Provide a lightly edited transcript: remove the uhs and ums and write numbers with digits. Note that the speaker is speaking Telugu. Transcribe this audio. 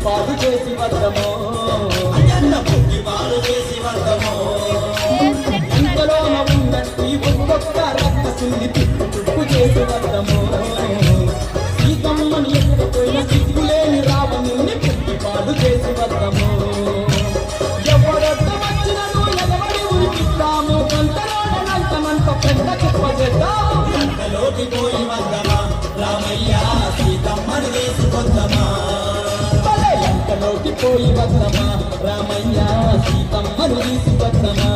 పాలు చేసి వద్దమో పుట్టి పాలు చేసి వద్దమో ఇంతలో ఉన్నట్టి ఒక్కొక్క రక్తసుని తిప్పు చేసి వద్దమో సీతమ్మని ఎక్కడిపోయిన సిగ్గులేని రావణుని పుట్టి పాలు చేసి వద్దమో ఎవరొద్ద వచ్చినను ఎగబడి ఉరికిస్తాము కంటలోనంతమంత పెద్ద చెప్పజేద్దాం అంతలోకి పోయి వద్దమా రామయ్య సీతమ్మని వేసుకొద్దమా ఎంతలోకి పోయి వద్దమా రామయ్య సీతమ్మని తీసుకొద్దమా